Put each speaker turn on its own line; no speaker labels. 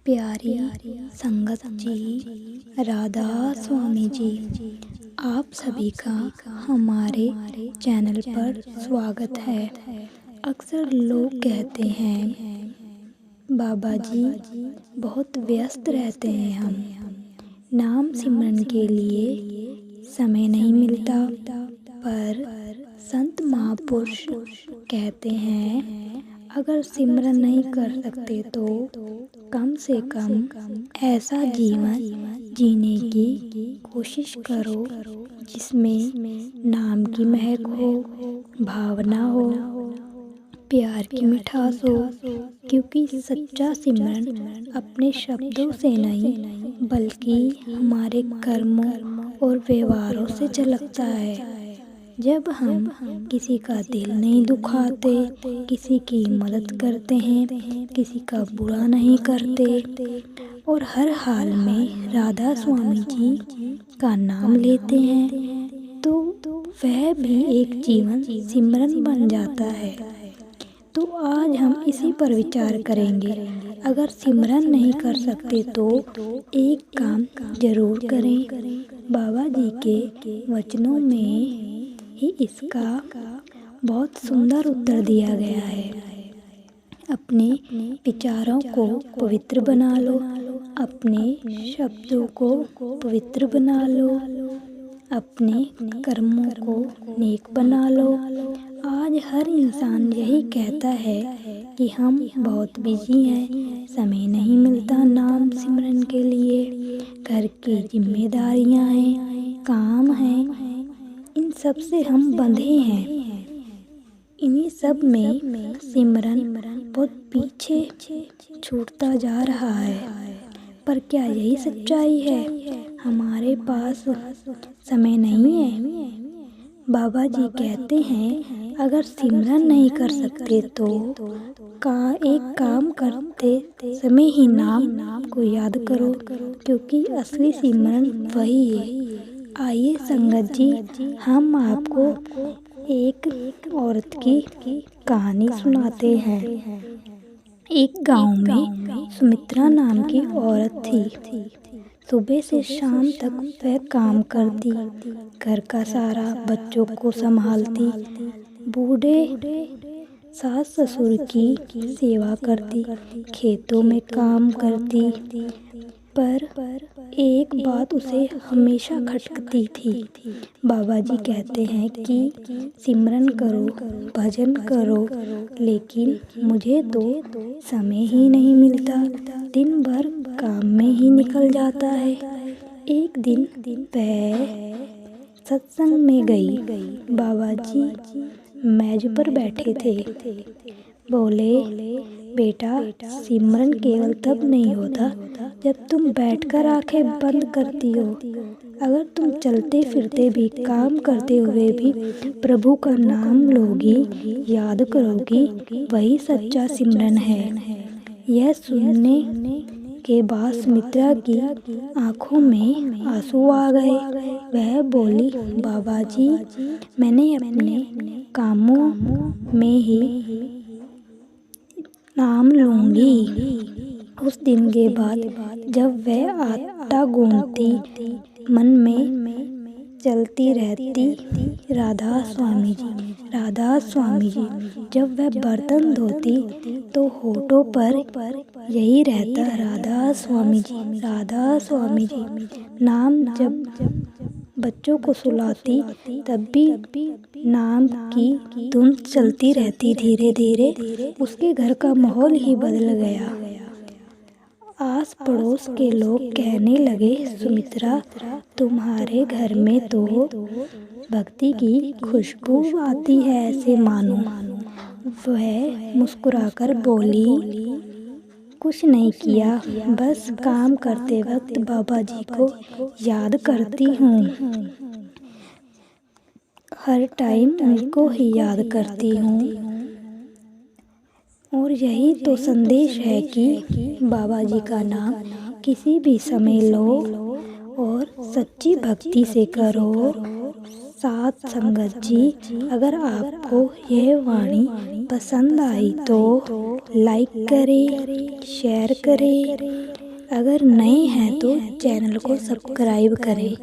प्यारी संगत जी, राधा स्वामी जी, आप सभी का हमारे चैनल पर स्वागत है। अक्सर लोग कहते हैं बाबा जी बहुत व्यस्त रहते हैं, हम नाम सिमरन के लिए समय नहीं मिलता। पर संत महापुरुष कहते हैं अगर सिमरन नहीं कर सकते तो कम से कम ऐसा जीवन जीने की कोशिश करो जिसमें नाम की महक हो, भावना हो, प्यार की मिठास हो। क्योंकि सच्चा सिमरन अपने शब्दों से नहीं बल्कि हमारे कर्मों और व्यवहारों से झलकता है। जब हम किसी का दिल नहीं दुखाते, किसी की मदद करते हैं, किसी का बुरा नहीं करते और हर हाल में राधा स्वामी जी का नाम लेते हैं तो वह भी एक जीवन सिमरन बन जाता है। तो आज हम इसी पर विचार करेंगे। अगर सिमरन नहीं कर सकते तो एक काम जरूर करें। बाबा जी के वचनों में ही इसका बहुत सुंदर उत्तर दिया गया है। अपने विचारों को पवित्र बना लो, अपने शब्दों को पवित्र बना लो, अपने कर्मों को नेक बना लो। आज हर इंसान यही कहता है कि हम बहुत बिजी हैं, समय नहीं मिलता नाम सिमरन के लिए, घर की जिम्मेदारियां हैं, काम हैं, इन सब से हम बंधे हैं। इन्हीं सब में सिमरन बहुत पीछे छूटता जा रहा है। पर क्या यही सच्चाई है? हमारे पास समय नहीं है। बाबा जी कहते हैं अगर सिमरन नहीं कर सकते तो एक काम करते समय ही नाम को याद करो, क्योंकि असली सिमरन वही है। आइए संगत जी, हम आपको एक औरत की कहानी सुनाते हैं। एक गांव में सुमित्रा नाम की औरत थी। सुबह से शाम तक वह काम करती, घर का सारा बच्चों को संभालती, बूढ़े सास ससुर की सेवा करती, खेतों में काम करती। पर एक बात उसे हमेशा खटकती थी। बाबा जी कहते हैं कि सिमरन करो, भजन करो, लेकिन मुझे तो समय ही नहीं मिलता, दिन भर काम में ही निकल जाता है। एक दिन वह सत्संग में गई। बाबा जी मेज पर बैठे थे। बोले, बेटा, सिमरन केवल तब नहीं होता जब तुम बैठकर आंखें बंद करती हो। अगर तुम चलते फिरते भी, काम करते हुए भी प्रभु का नाम लोगी, याद करोगी, वही सच्चा सिमरन है। यह सुनने के बाद सुमित्रा की आंखों में आंसू आ गए। वह बोली, बाबा जी, मैंने अपने कामों में ही नाम लूंगी। उस दिन के बाद जब वह आटा गूंथती, मन में चलती रहती राधा स्वामी जी, राधा स्वामी जी। जब वह बर्तन धोती तो होठों पर यही रहता, राधा स्वामी जी, राधा स्वामी जी। नाम जब बच्चों को सुलाती तब भी नाम की धुन चलती रहती। धीरे धीरे उसके घर का माहौल ही बदल गया। आस पड़ोस के लोग कहने लगे, सुमित्रा, तुम्हारे घर में तो भक्ति की खुशबू आती है, ऐसे मानो। वह मुस्कुराकर बोली, कुछ नहीं किया, बस काम करते वक्त बाबा जी को याद करती हूँ। हर टाइम उनको ही याद करती हूँ। और यही तो संदेश है कि बाबा जी का नाम किसी भी समय लो और सच्ची भक्ति से करो। साथ संगत जी, अगर आपको यह वाणी पसंद आई तो लाइक करें, शेयर करें। अगर नए हैं तो चैनल को सब्सक्राइब करें।